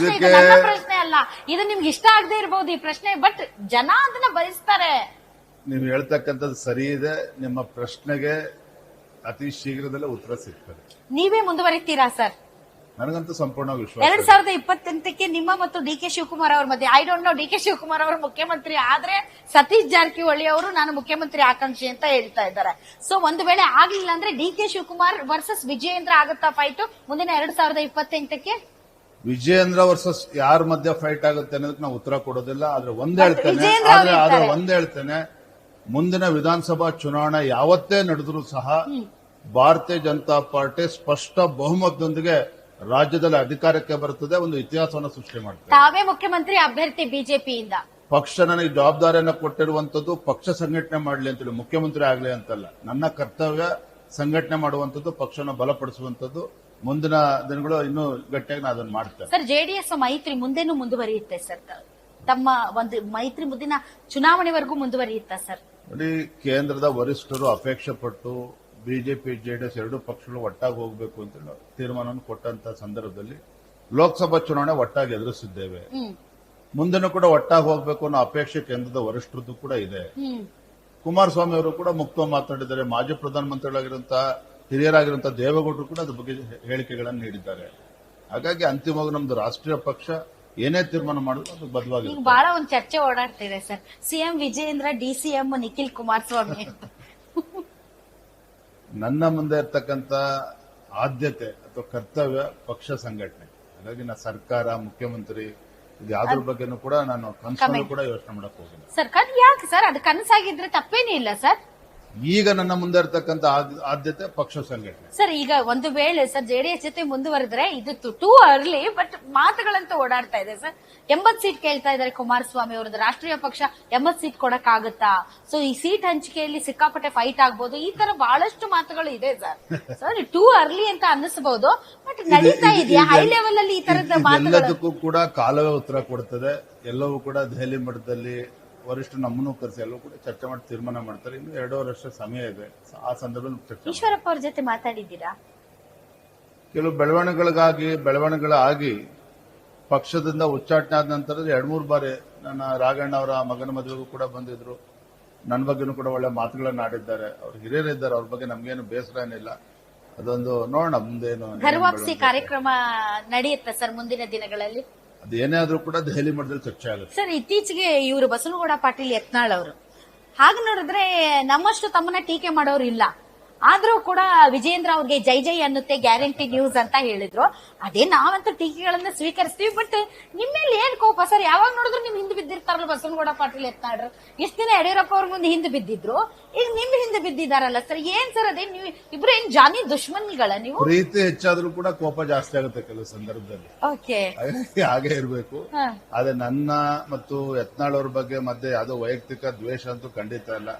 ಪ್ರಶ್ನೆ, ಇದು ನನ್ನ ಪ್ರಶ್ನೆ ಅಲ್ಲ. ಇದು ನಿಮ್ಗೆ ಇಷ್ಟ ಆಗದೆ ಇರಬಹುದು ಈ ಪ್ರಶ್ನೆ, ಬಟ್ ಜನ ಅದನ್ನ ಬಯಸ್ತಾರೆ. ನೀವು ಹೇಳ್ತಕ್ಕಂಥದ್ದು ಸರಿ ಇದೆ. ನಿಮ್ಮ ಪ್ರಶ್ನೆಗೆ ಅತಿ ಶೀಘ್ರದಲ್ಲೇ ಉತ್ತರ ಸಿಗ್ತದೆ. ನೀವೇ ಮುಂದುವರಿತೀರಾ ಸರ್? ನನಗಂತೂ ಸಂಪೂರ್ಣ ವಿಶ್ವಾಸ. 2028ಕ್ಕೆ ನಿಮ್ಮ ಮತ್ತು ಡಿ ಕೆ ಶಿವಕುಮಾರ್ ಅವರ ಮಧ್ಯೆ, I don't know, D K Shivakumar ಅವರು ಮುಖ್ಯಮಂತ್ರಿ ಆದ್ರೆ ಸತೀಶ್ ಜಾರಕಿಹೊಳಿ ಅವರು ನಾನು ಮುಖ್ಯಮಂತ್ರಿ ಆಕಾಂಕ್ಷಿ ಅಂತ ಹೇಳ್ತಾ ಇದ್ದಾರೆ. ಸೊ ಒಂದು ವೇಳೆ ಆಗ್ಲಿಲ್ಲ ಅಂದ್ರೆ D K Shivakumar versus Vijayendra ಆಗುತ್ತಾ ಫೈಟ್ ಮುಂದಿನ 2028ಕ್ಕೆ? ವಿಜಯೇಂದ್ರ ವರ್ಸಸ್ ಯಾರ ಮಧ್ಯೆ ಫೈಟ್ ಆಗುತ್ತೆ ಅನ್ನೋದಕ್ಕೆ ನಾವು ಉತ್ತರ ಕೊಡೋದಿಲ್ಲ. ಆದ್ರೆ ಒಂದ್ ಹೇಳ್ತೇನೆ, ಮುಂದಿನ ವಿಧಾನಸಭಾ ಚುನಾವಣೆ ಯಾವತ್ತೇ ನಡೆದರೂ ಸಹ ಭಾರತೀಯ ಜನತಾ ಪಾರ್ಟಿ ಸ್ಪಷ್ಟ ಬಹುಮತದೊಂದಿಗೆ ರಾಜ್ಯದಲ್ಲಿ ಅಧಿಕಾರಕ್ಕೆ ಬರುತ್ತದೆ, ಒಂದು ಇತಿಹಾಸವನ್ನು ಸೃಷ್ಟಿ ಮಾಡ್ತಾರೆ. ತಾವೇ ಮುಖ್ಯಮಂತ್ರಿ ಅಭ್ಯರ್ಥಿ ಬಿಜೆಪಿಯಿಂದ. ಪಕ್ಷ ನನಗೆ ಜವಾಬ್ದಾರಿಯನ್ನು ಕೊಟ್ಟಿರುವಂತದ್ದು ಪಕ್ಷ ಸಂಘಟನೆ ಮಾಡಲಿ ಅಂತೇಳಿ, ಮುಖ್ಯಮಂತ್ರಿ ಆಗಲಿ ಅಂತಲ್ಲ. ನನ್ನ ಕರ್ತವ್ಯ ಸಂಘಟನೆ ಮಾಡುವಂತದ್ದು, ಪಕ್ಷನ ಬಲಪಡಿಸುವಂತದ್ದು. ಮುಂದಿನ ದಿನಗಳು ಇನ್ನೂ ಗಟ್ಟಿಯಾಗಿ ನಾನು ಅದನ್ನು ಮಾಡ್ತೇನೆ. ಸರ್, ಜೆಡಿಎಸ್ ಮೈತ್ರಿ ಮುಂದೆನೂ ಮುಂದುವರಿಯುತ್ತೆ ಸರ್? ತಮ್ಮ ಒಂದು ಮೈತ್ರಿ ಮುಂದಿನ ಚುನಾವಣೆವರೆಗೂ ಮುಂದುವರಿಯುತ್ತಾ ಸರ್? ನೋಡಿ, ಕೇಂದ್ರದ ವರಿಷ್ಠರು ಅಪೇಕ್ಷೆ ಪಟ್ಟು ಬಿಜೆಪಿ ಜೆಡಿಎಸ್ ಎರಡೂ ಪಕ್ಷಗಳು ಒಟ್ಟಾಗಿ ಹೋಗಬೇಕು ಅಂತ ತೀರ್ಮಾನ ಕೊಟ್ಟಂತ ಸಂದರ್ಭದಲ್ಲಿ ಲೋಕಸಭಾ ಚುನಾವಣೆ ಒಟ್ಟಾಗಿ ಎದುರಿಸಿದ್ದೇವೆ. ಮುಂದಿನ ಕೂಡ ಒಟ್ಟಾಗಿ ಹೋಗಬೇಕು ಅನ್ನೋ ಅಪೇಕ್ಷೆ ಕೇಂದ್ರದ ವರಿಷ್ಠರದ್ದು ಕೂಡ ಇದೆ. ಕುಮಾರಸ್ವಾಮಿ ಅವರು ಕೂಡ ಮುಕ್ತ ಮಾತನಾಡಿದ್ದಾರೆ. ಮಾಜಿ ಪ್ರಧಾನಮಂತ್ರಿಗಳಾಗಿರುವಂತಹ ಹಿರಿಯರಾಗಿರುವಂತಹ ದೇವೇಗೌಡರು ಕೂಡ ಅದ್ರ ಬಗ್ಗೆ ಹೇಳಿಕೆಗಳನ್ನು ನೀಡಿದ್ದಾರೆ. ಹಾಗಾಗಿ ಅಂತಿಮವಾಗಿ ನಮ್ದು ರಾಷ್ಟ್ರೀಯ ಪಕ್ಷ ಏನೇ ತೀರ್ಮಾನ ಮಾಡಿದ್ರು ಅದು ಬದಲಾಗಿ. ಈಗ ಬಹಳ ಒಂದು ಚರ್ಚೆ ಓಡಾಡ್ತಿದೆ sir, CM Vijayendra, DCM Nikhil Kumaraswamy ಅಂತ. ನನ್ನ ಮುಂದೆ ಇರ್ತಕ್ಕಂಥ ಆದ್ಯತೆ ಅಥವಾ ಕರ್ತವ್ಯ ಪಕ್ಷ ಸಂಘಟನೆ. ಹಾಗಾಗಿ ನಾ ಸರ್ಕಾರ, ಮುಖ್ಯಮಂತ್ರಿ ಇದು ಯಾವ್ದ್ರ ಬಗ್ಗೆನೂ ಕೂಡ ನಾನು ಕನಸಲ್ಲೂ ಕೂಡ ಯೋಚನೆ ಮಾಡಕ್ ಹೋಗಿಲ್ಲ. ಸರ್, ಯಾಕೆ ಸರ್? ಅದು ಕನಸಾಗಿದ್ರೆ ತಪ್ಪೇನೂ ಇಲ್ಲ ಸರ್. ಈಗ ನನ್ನ ಮುಂದೆ ಇರ್ತಕ್ಕಂಥ ಆದ್ಯತೆ ಪಕ್ಷ ಸಂಘಟನೆ. ಸರ್, ಈಗ ಒಂದು ವೇಳೆ ಸರ್ ಜೆಡಿಎಸ್ ಜೊತೆ ಮುಂದುವರೆದ್ರೆ ಇದು ಟೂ ಅರ್ಲಿ, ಬಟ್ ಮಾತುಗಳಂತ ಓಡಾಡ್ತಾ ಇದೆ ಸರ್. 80 ಸೀಟ್ ಕೇಳ್ತಾ ಇದ್ದಾರೆ ಕುಮಾರಸ್ವಾಮಿ ಅವರದ್ದು. ರಾಷ್ಟ್ರೀಯ ಪಕ್ಷ 80 ಸೀಟ್ ಕೊಡಕ್ ಆಗುತ್ತಾ? ಸೊ ಈ ಸೀಟ್ ಹಂಚಿಕೆಯಲ್ಲಿ ಸಿಕ್ಕಾಪಟ್ಟೆ ಫೈಟ್ ಆಗ್ಬೋದು, ಈ ತರ ಬಹಳಷ್ಟು ಮಾತುಗಳು ಇದೆ ಸರ್. ಸರ್, ಟೂ ಅರ್ಲಿ ಅಂತ ಅನ್ನಿಸಬಹುದು, ಬಟ್ ನಡೀತಾ ಇದೆಯಾ ಹೈ ಲೆವೆಲ್ ಅಲ್ಲಿ ಈ ತರದ ಮಾತುಗಳು? ಎಲ್ಲದಕ್ಕೂ ಕೂಡ ಕಾಲವೇ ಉತ್ತರ ಕೊಡ್ತದೆ. ಎಲ್ಲವೂ ಕೂಡ ದೆಹಲಿ ಮಟ್ಟದಲ್ಲಿ ವರಿಷ್ಠರು ನಮ್ಮನ್ನು ಕರೆಸಿ ಎಲ್ಲವೂ ಕೂಡ ಚರ್ಚೆ ಮಾಡಿ ತೀರ್ಮಾನ ಮಾಡ್ತಾರೆ. ಇನ್ನು 2.5 ವರ್ಷ ಸಮಯ ಇದೆ. ಆ ಸಂದರ್ಭದಲ್ಲಿ ಚರ್ಚೆ. ಈಶ್ವರಪ್ಪ ಅವ್ರ ಜೊತೆ ಮಾತಾಡಿದ್ದೀರಾ? ಕೆಲವು ಬೆಳವಣಿಗೆಗಳಾಗಿ ಪಕ್ಷದಿಂದ ಉಚ್ಚಾಟನೆ ಆದ ನಂತರ 2-3 ಬಾರಿ ನನ್ನ ರಾಘಣ್ಣ ಅವರ ಮಗನ ಮದುವೆಗೂ ಕೂಡ ಬಂದಿದ್ರು. ನನ್ನ ಬಗ್ಗೆನೂ ಕೂಡ ಒಳ್ಳೆ ಮಾತುಗಳನ್ನ ಆಡಿದ್ದಾರೆ. ಅವ್ರು ಹಿರಿಯರಿದ್ದಾರೆ, ಅವ್ರ ಬಗ್ಗೆ ನಮ್ಗೇನು ಬೇಸರ ಏನಿಲ್ಲ. ಅದೊಂದು ನೋಡೋಣ ಮುಂದೇನು. ಘರ್ವಾಪ್ಸಿ ಕಾರ್ಯಕ್ರಮ ನಡೆಯುತ್ತೆ ಸರ್ ಮುಂದಿನ ದಿನಗಳಲ್ಲಿ? ಅದೇನೇ ಆದ್ರೂ ಕೂಡ ದೆಹಲಿ ಮಟ್ಟದಲ್ಲಿ ಚರ್ಚೆ ಆಗುತ್ತೆ ಸರ್. ಇತ್ತೀಚೆಗೆ ಇವರು ಬಸವನಗೌಡ ಪಾಟೀಲ್ ಯತ್ನಾಳ್ ಅವರು ಹಾಗೆ ನೋಡಿದ್ರೆ ನಮ್ಮಷ್ಟು ತಮ್ಮನ್ನ ಟೀಕೆ ಮಾಡೋರು ಇಲ್ಲ. ಆದ್ರೂ ಕೂಡ ವಿಜಯೇಂದ್ರ ಅವ್ರಿಗೆ ಜೈ ಜೈ ಅನ್ನುತ್ತೆ, ಗ್ಯಾರಂಟಿ ನ್ಯೂಸ್ ಅಂತ ಹೇಳಿದ್ರು. ಅದೇ ನಾವಂತೂ ಟೀಕೆಗಳನ್ನ ಸ್ವೀಕರಿಸ್ತೀವಿ. ಬಟ್ ನಿಮ್ಮೇಲೆ ಏನ್ ಕೋಪ ಸರ್? ಯಾವಾಗ ನೋಡಿದ್ರು ನಿಮ್ ಹಿಂದೆ ಬಿದ್ದಿರ್ತಾರಲ್ಲ ಬಸವನಗೌಡ ಪಾಟೀಲ್ ಯತ್ನಾಳ್ರು. ಇಷ್ಟ ದಿನ ಯಡಿಯೂರಪ್ಪ ಅವ್ರ ಮುಂದೆ ಹಿಂದೆ ಬಿದ್ದಿದ್ರು, ಈಗ ನಿಮ್ ಹಿಂದೆ ಬಿದ್ದಿದಾರಲ್ಲ ಸರ್, ಏನ್ ಸರ್ ಅದೇ? ನೀವು ಇಬ್ರು ಏನ್ ಜಾನಿ ದುಶ್ಮನ್ಗಳ? ನೀವು ಪ್ರೀತಿ ಹೆಚ್ಚಾದ್ರೂ ಕೂಡ ಕೋಪ ಜಾಸ್ತಿ ಆಗುತ್ತೆ ಕೆಲವು ಸಂದರ್ಭದಲ್ಲಿ. ಓಕೆ, ಹಾಗೆ ಇರಬೇಕು. ಆದ್ರೆ ನನ್ನ ಮತ್ತು ಯತ್ನಾಳ್ ಅವ್ರ ಬಗ್ಗೆ ಮಧ್ಯೆ ಯಾವ್ದೋ ವೈಯಕ್ತಿಕ ದ್ವೇಷ ಅಂತೂ ಖಂಡಿತ ಇಲ್ಲ.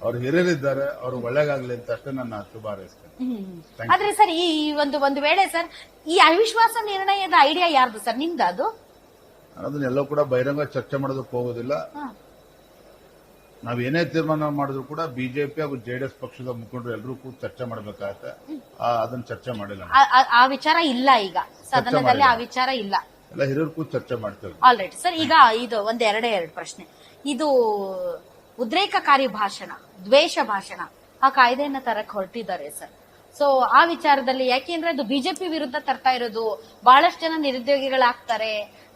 ಅವ್ರು ಹಿರಿಯರಿದ್ದಾರೆ, ಅವ್ರು ಒಳ್ಳೆಗಾಗ್ಲಿ ಅಂತ ಅಷ್ಟೇ ನನ್ನ ಶುಭ ಹಾರೈಸ್ತೇನೆ. ಆದ್ರೆ ಸರ್, ಈ ಒಂದು ವೇಳೆ ಸರ್ ಈ ಅವಿಶ್ವಾಸ ನಿರ್ಣಯದ ಐಡಿಯಾ ಯಾರ್ದು ಸರ್? ನಿಮ್ದು? ಅದನ್ನೆಲ್ಲ ಕೂಡ ಬಹಿರಂಗ ಚರ್ಚೆ ಮಾಡೋದಕ್ಕೆ ಹೋಗೋದಿಲ್ಲ. ನಾವೇನೇ ತೀರ್ಮಾನ ಮಾಡಿದ್ರು ಕೂಡ ಬಿಜೆಪಿ ಹಾಗೂ ಜೆಡಿಎಸ್ ಪಕ್ಷದ ಮುಖಂಡರು ಎಲ್ಲರೂ ಕೂಡ ಚರ್ಚೆ ಮಾಡಬೇಕಾಗತ್ತೆ. ಅದನ್ನ ಚರ್ಚೆ ಮಾಡಿಲ್ಲ. ಆ ವಿಚಾರ ಇಲ್ಲ ಈಗ ಸದನದಲ್ಲಿ, ಆ ವಿಚಾರ ಇಲ್ಲ. ಎಲ್ಲ ಹಿರಿಯರು ಕೂಡ ಚರ್ಚೆ ಮಾಡ್ತೇವೆ. All right sir. ಈಗ ಇದು ಎರಡು ಪ್ರಶ್ನೆ. ಇದು ಉದ್ರೇಕಕಾರಿ ಭಾಷಣ, ದ್ವೇಷ ಭಾಷಣ, ಆ ಕಾಯ್ದೆಯನ್ನ ತರಕ್ ಹೊರಟಿದ್ದಾರೆ ಸರ್. ಸೊ ಆ ವಿಚಾರದಲ್ಲಿ ಯಾಕೆಂದ್ರೆ ಅದು ಬಿಜೆಪಿ ವಿರುದ್ಧ ತರ್ತಾ ಇರೋದು, ಬಹಳಷ್ಟು ಜನ ನಿರುದ್ಯೋಗಿಗಳಾಗ್ತಾರೆ.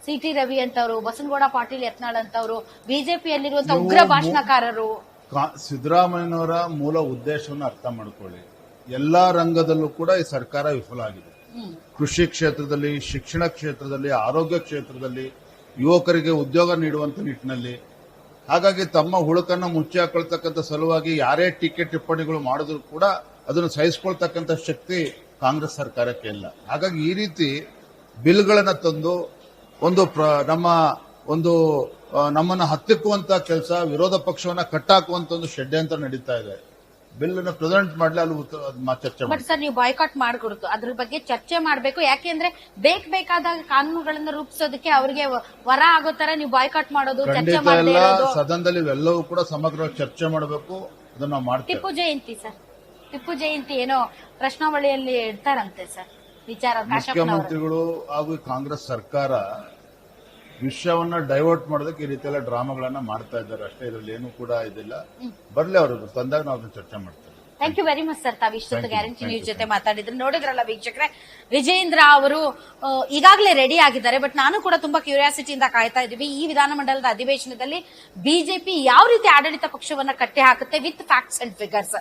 ಸಿ.ಟಿ. ರವಿ ಅಂತವರು, ಬಸವನಗೌಡ ಪಾಟೀಲ್ ಯತ್ನಾಳ್ ಅಂತವರು ಬಿಜೆಪಿಯಲ್ಲಿರುವಂತಹ ಉಗ್ರ ಭಾಷಣಕಾರರು. ಸಿದ್ದರಾಮಯ್ಯನವರ ಮೂಲ ಉದ್ದೇಶವನ್ನು ಅರ್ಥ ಮಾಡ್ಕೊಳ್ಳಿ. ಎಲ್ಲಾ ರಂಗದಲ್ಲೂ ಕೂಡ ಈ ಸರ್ಕಾರ ವಿಫಲ ಆಗಿದೆ. ಕೃಷಿ ಕ್ಷೇತ್ರದಲ್ಲಿ, ಶಿಕ್ಷಣ ಕ್ಷೇತ್ರದಲ್ಲಿ, ಆರೋಗ್ಯ ಕ್ಷೇತ್ರದಲ್ಲಿ, ಯುವಕರಿಗೆ ಉದ್ಯೋಗ ನೀಡುವಂತ ನಿಟ್ಟಿನಲ್ಲಿ. ಹಾಗಾಗಿ ತಮ್ಮ ಹುಳುಕನ್ನು ಮುಚ್ಚಿ ಹಾಕೊಳ್ತಕ್ಕಂಥ ಸಲುವಾಗಿ ಯಾರೇ ಟೀಕೆ ಟಿಪ್ಪಣಿಗಳು ಮಾಡಿದ್ರು ಕೂಡ ಅದನ್ನು ಸಹಿಸಿಕೊಳ್ತಕ್ಕಂಥ ಶಕ್ತಿ ಕಾಂಗ್ರೆಸ್ ಸರ್ಕಾರಕ್ಕೆ ಇಲ್ಲ. ಹಾಗಾಗಿ ಈ ರೀತಿ ಬಿಲ್ಗಳನ್ನ ತಂದು ನಮ್ಮನ್ನ ಹತ್ತಿಕ್ಕುವಂತ ಕೆಲಸ, ವಿರೋಧ ಪಕ್ಷವನ್ನ ಕಟ್ಟಾಕುವಂತ ಒಂದು ಷಡ್ಯಂತ್ರ ನಡೀತಾ ಇದೆ. ಬಿಲ್ ಅನ್ನು ಪ್ರೆಸೆಂಟ್ ಮಾಡ್ಲಿ, ಅಲ್ಲಿ ಚರ್ಚೆ ಮಾಡಿ. ಬಟ್ ಸರ್, ನೀವು ಬಾಯ್ಕಾಟ್ ಮಾಡ್ಕೊಡ್ತು, ಅದ್ರ ಬಗ್ಗೆ ಚರ್ಚೆ ಮಾಡಬೇಕು. ಯಾಕೆಂದ್ರೆ ಬೇಕಾದಾಗ ಕಾನೂನುಗಳನ್ನ ರೂಪಿಸೋದಕ್ಕೆ ಅವರಿಗೆ ವರ ಆಗೋ ತರ ನೀವು ಬಾಯ್ಕಾಟ್ ಮಾಡೋದು, ಚರ್ಚೆ ಮಾಡೋದು. ಸದನದಲ್ಲಿ ಇವೆಲ್ಲವೂ ಕೂಡ ಸಮಗ್ರವಾಗಿ ಚರ್ಚೆ ಮಾಡಬೇಕು. ಅದನ್ನ ಮಾಡ್ತೀವಿ. ಟಿಪ್ಪು ಜಯಂತಿ ಸರ್, ಟಿಪ್ಪು ಜಯಂತಿ ಏನೋ ಪ್ರಶ್ನಾವಳಿಯಲ್ಲಿ ಇಡ್ತಾರಂತೆ ಸರ್. ವಿಚಾರ ಕಾಶಪ್ಪನವರು. ಮುಖ್ಯಮಂತ್ರಿಗಳು ಹಾಗೂ ಕಾಂಗ್ರೆಸ್ ಸರ್ಕಾರ ವಿಷಯವನ್ನ ಡೈವರ್ಟ್ ಮಾಡೋದಕ್ಕೆ ಈ ರೀತಿ ಎಲ್ಲ ಡ್ರಾಮಾಗಳನ್ನ ಮಾಡ್ತಾ ಇದ್ದಾರೆ ಅಷ್ಟೇ. ಇದರಲ್ಲಿ ಏನು ಕೂಡ ಇದಿಲ್ಲ. ಬರ್ಲಿ ಅವರು ತಂದಾಗ ನಾವು ಅದನ್ನ ಚರ್ಚೆ ಮಾಡ್ತೇವೆ. Thank you very much sir. ತಾವು ಇಷ್ಟೊತ್ತು Thank you. Guarantee Thank news you. ಜೊತೆ ಮಾತಾಡಿದ್ರು. ನೋಡಿದ್ರಲ್ಲ ವೀಕ್ಷಕರೇ, ವಿಜೇಂದ್ರ ಅವರು ಈಗಾಗಲೇ ರೆಡಿ ಆಗಿದ್ದಾರೆ. ಬಟ್ ನಾನು ಕೂಡ ತುಂಬಾ ಕ್ಯೂರಿಯಾಸಿಟಿಯಿಂದ ಕಾಯ್ತಾ ಇದ್ದೀವಿ. ಈ ವಿಧಾನಮಂಡಲದ ಅಧಿವೇಶನದಲ್ಲಿ ಬಿಜೆಪಿ ಯಾವ ರೀತಿ ಆಡಳಿತ ಪಕ್ಷವನ್ನ ಕಟ್ಟಿ ಹಾಕುತ್ತೆ ವಿತ್ ಫ್ಯಾಕ್ಟ್ಸ್ ಅಂಡ್ ಫಿಗರ್ಸ್.